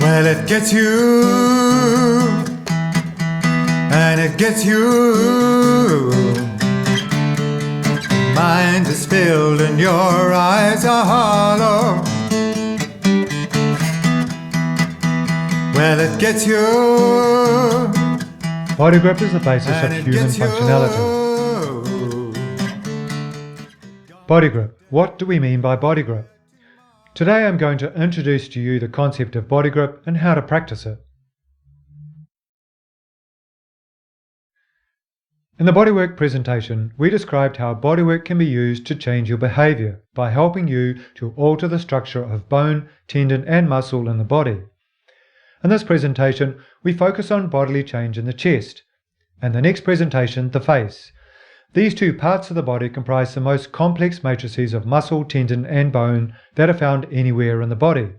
Well, it gets you, and it gets you. Mind is filled and your eyes are hollow. Well, it gets you. Body grip is the basis of human functionality. Body grip. What do we mean by body grip? Today I'm going to introduce to you the concept of body grip and how to practice it. In the bodywork presentation, we described how bodywork can be used to change your behavior by helping you to alter the structure of bone, tendon and muscle in the body. In this presentation, we focus on bodily change in the chest, and the next presentation, the face. These two parts of the body comprise the most complex matrices of muscle, tendon and bone that are found anywhere in the body.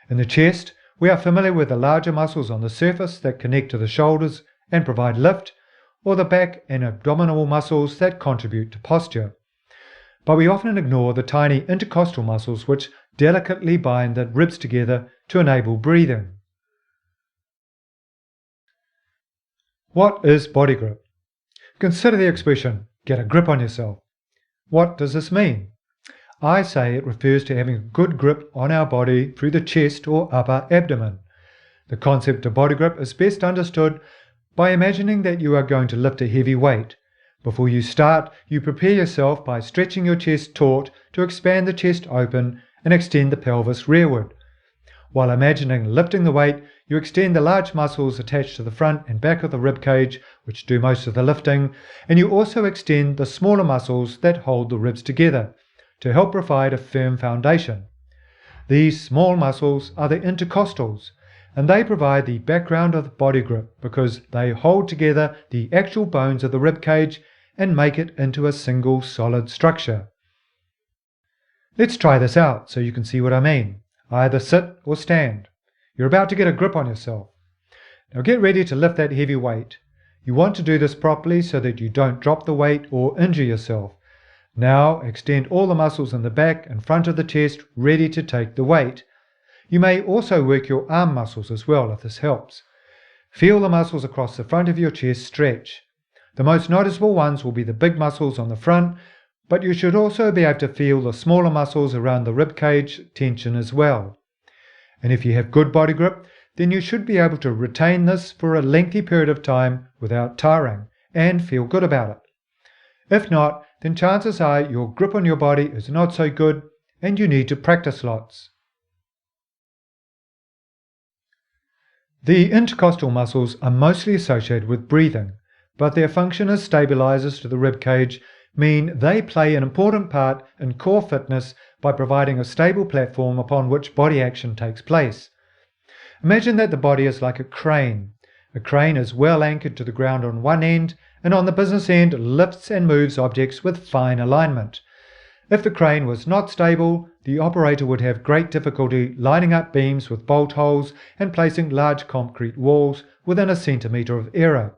In the chest, we are familiar with the larger muscles on the surface that connect to the shoulders and provide lift, or the back and abdominal muscles that contribute to posture. But we often ignore the tiny intercostal muscles which delicately bind the ribs together to enable breathing. What is body grip? Consider the expression, get a grip on yourself. What does this mean? I say it refers to having a good grip on our body through the chest or upper abdomen. The concept of body grip is best understood by imagining that you are going to lift a heavy weight. Before you start, you prepare yourself by stretching your chest taut to expand the chest open and extend the pelvis rearward. While imagining lifting the weight, you extend the large muscles attached to the front and back of the rib cage, which do most of the lifting, and you also extend the smaller muscles that hold the ribs together to help provide a firm foundation. These small muscles are the intercostals, and they provide the background of the body grip because they hold together the actual bones of the rib cage and make it into a single solid structure. Let's try this out so you can see what I mean. Either sit or stand. You're about to get a grip on yourself. Now get ready to lift that heavy weight. You want to do this properly so that you don't drop the weight or injure yourself. Now extend all the muscles in the back and front of the chest ready to take the weight. You may also work your arm muscles as well if this helps. Feel the muscles across the front of your chest stretch. The most noticeable ones will be the big muscles on the front, but you should also be able to feel the smaller muscles around the rib cage tension as well. And if you have good body grip, then you should be able to retain this for a lengthy period of time without tiring and feel good about it. If not, then chances are your grip on your body is not so good and you need to practice lots. The intercostal muscles are mostly associated with breathing, but their function as stabilizers to the rib cage mean they play an important part in core fitness by providing a stable platform upon which body action takes place. Imagine that the body is like a crane. A crane is well anchored to the ground on one end, and on the business end lifts and moves objects with fine alignment. If the crane was not stable, the operator would have great difficulty lining up beams with bolt holes and placing large concrete walls within a centimetre of error.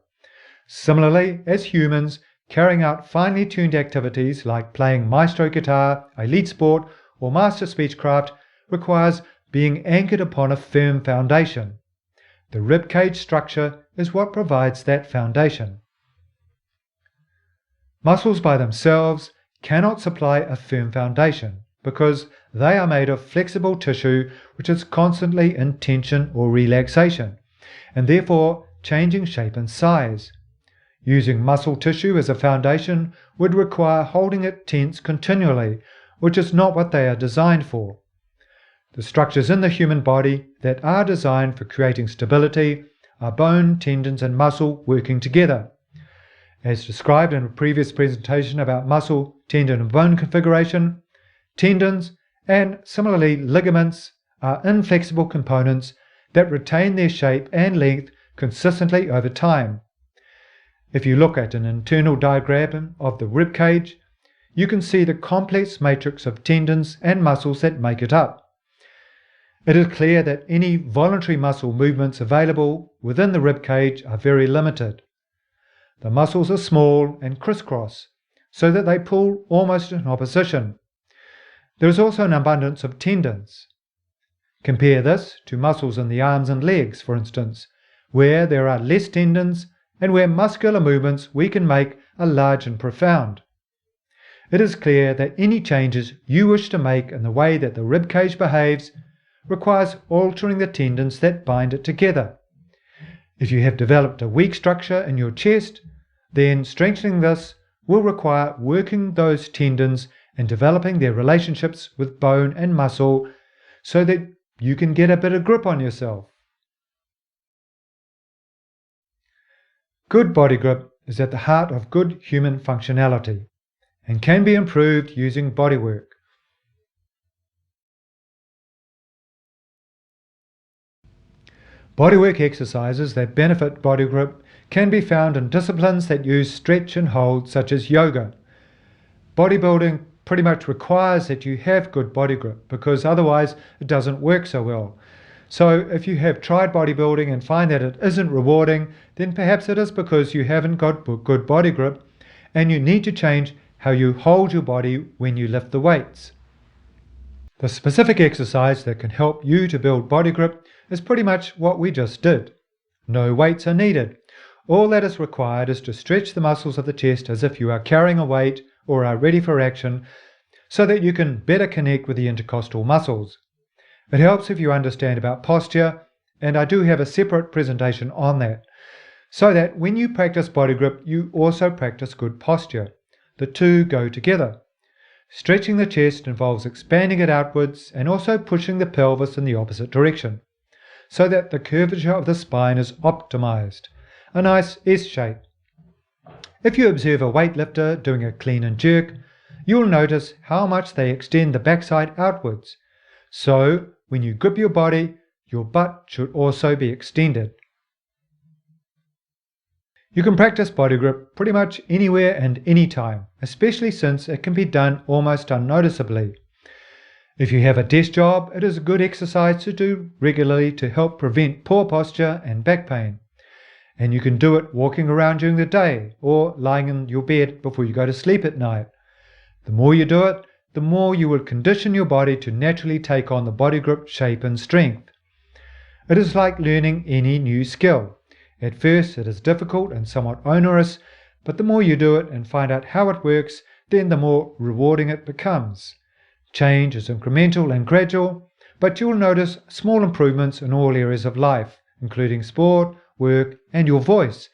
Similarly, as humans, carrying out finely tuned activities like playing maestro guitar, a lead sport, or master speechcraft requires being anchored upon a firm foundation. The rib cage structure is what provides that foundation. Muscles by themselves cannot supply a firm foundation because they are made of flexible tissue which is constantly in tension or relaxation, and therefore changing shape and size. Using muscle tissue as a foundation would require holding it tense continually, which is not what they are designed for. The structures in the human body that are designed for creating stability are bone, tendons and muscle working together. As described in a previous presentation about muscle, tendon and bone configuration, tendons and similarly ligaments are inflexible components that retain their shape and length consistently over time. If you look at an internal diagram of the rib cage, you can see the complex matrix of tendons and muscles that make it up. It is clear that any voluntary muscle movements available within the rib cage are very limited. The muscles are small and crisscross, so that they pull almost in opposition. There is also an abundance of tendons. Compare this to muscles in the arms and legs, for instance, where there are less tendons and where muscular movements we can make are large and profound. It is clear that any changes you wish to make in the way that the ribcage behaves requires altering the tendons that bind it together. If you have developed a weak structure in your chest, then strengthening this will require working those tendons and developing their relationships with bone and muscle so that you can get a better grip on yourself. Good body grip is at the heart of good human functionality and can be improved using bodywork. Bodywork exercises that benefit body grip can be found in disciplines that use stretch and hold, such as yoga. Bodybuilding pretty much requires that you have good body grip because otherwise it doesn't work so well. So if you have tried bodybuilding and find that it isn't rewarding, then perhaps it is because you haven't got good body grip and you need to change how you hold your body when you lift the weights. The specific exercise that can help you to build body grip is pretty much what we just did. No weights are needed. All that is required is to stretch the muscles of the chest as if you are carrying a weight or are ready for action so that you can better connect with the intercostal muscles. It helps if you understand about posture, and I do have a separate presentation on that, so that when you practice body grip you also practice good posture. The two go together. Stretching the chest involves expanding it outwards and also pushing the pelvis in the opposite direction, so that the curvature of the spine is optimized, a nice S shape. If you observe a weightlifter doing a clean and jerk, you'll notice how much they extend the backside outwards. So, when you grip your body, your butt should also be extended. You can practice body grip pretty much anywhere and anytime, especially since it can be done almost unnoticeably. If you have a desk job, it is a good exercise to do regularly to help prevent poor posture and back pain. And you can do it walking around during the day or lying in your bed before you go to sleep at night. The more you do it, the more you will condition your body to naturally take on the body grip shape and strength. It is like learning any new skill. At first it is difficult and somewhat onerous, but the more you do it and find out how it works, then the more rewarding it becomes. Change is incremental and gradual, but you'll notice small improvements in all areas of life, including sport, work, and your voice.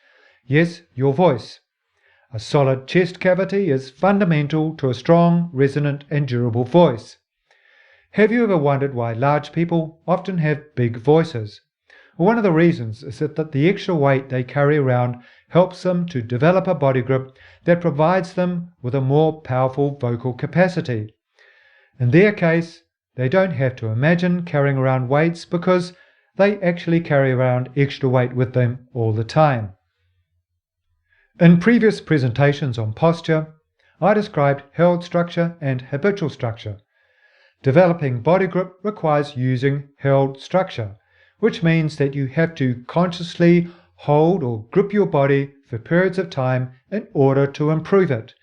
Yes, your voice. A solid chest cavity is fundamental to a strong, resonant, and durable voice. Have you ever wondered why large people often have big voices? Well, one of the reasons is that the extra weight they carry around helps them to develop a body grip that provides them with a more powerful vocal capacity. In their case, they don't have to imagine carrying around weights because they actually carry around extra weight with them all the time. In previous presentations on posture, I described held structure and habitual structure. Developing body grip requires using held structure, which means that you have to consciously hold or grip your body for periods of time in order to improve it.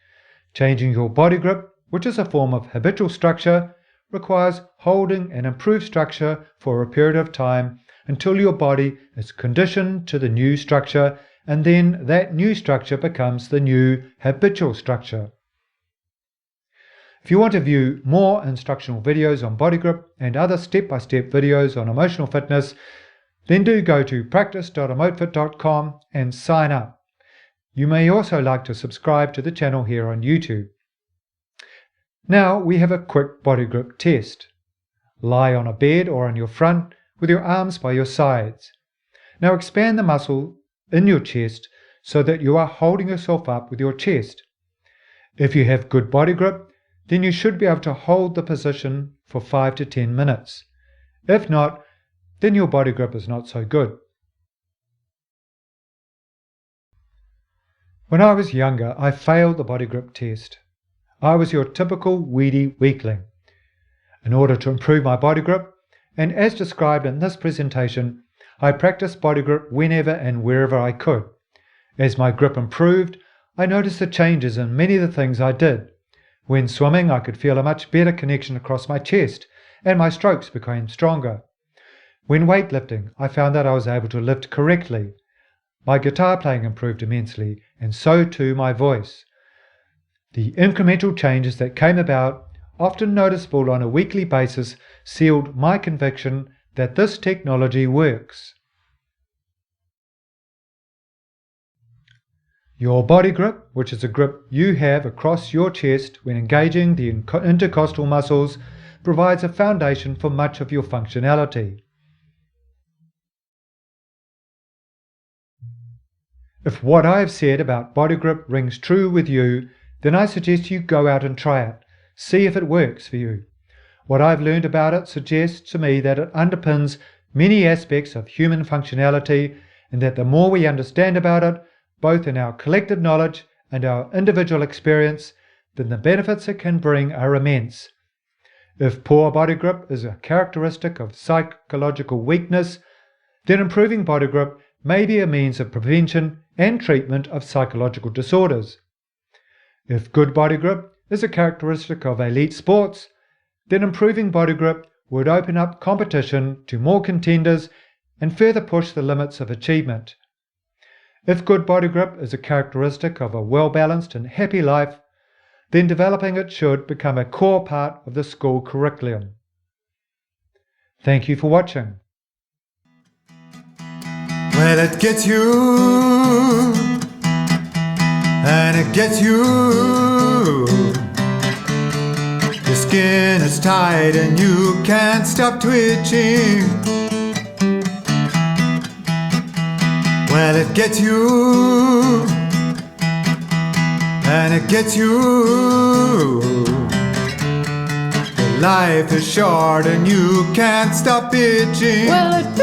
Changing your body grip, which is a form of habitual structure, requires holding an improved structure for a period of time until your body is conditioned to the new structure, and then that new structure becomes the new habitual structure. If you want to view more instructional videos on body grip and other step-by-step videos on emotional fitness, then do go to practised.emotefit.com and sign up. You may also like to subscribe to the channel here on YouTube. Now we have a quick body grip test. Lie on a bed or on your front with your arms by your sides. Now expand the muscle in your chest so that you are holding yourself up with your chest. If you have good body grip, then you should be able to hold the position for 5 to 10 minutes. If not, then your body grip is not so good. When I was younger, I failed the body grip test. I was your typical weedy weakling. In order to improve my body grip, and as described in this presentation, I practiced body grip whenever and wherever I could. As my grip improved, I noticed the changes in many of the things I did. When swimming, I could feel a much better connection across my chest, and my strokes became stronger. When weightlifting, I found that I was able to lift correctly. My guitar playing improved immensely, and so too my voice. The incremental changes that came about, often noticeable on a weekly basis, sealed my conviction that this technology works. Your body grip, which is a grip you have across your chest when engaging the intercostal muscles, provides a foundation for much of your functionality. If what I have said about body grip rings true with you, then I suggest you go out and try it. See if it works for you. What I've learned about it suggests to me that it underpins many aspects of human functionality, and that the more we understand about it, both in our collective knowledge and our individual experience, then the benefits it can bring are immense. If poor body grip is a characteristic of psychological weakness, then improving body grip may be a means of prevention and treatment of psychological disorders. If good body grip is a characteristic of elite sports, then improving body grip would open up competition to more contenders and further push the limits of achievement. If good body grip is a characteristic of a well-balanced and happy life, then developing it should become a core part of the school curriculum. Thank you for watching. Well, it gets you, and it gets you. Your skin is tight and you can't stop twitching. Well, it gets you, and it gets you. Your life is short and you can't stop itching. Well, it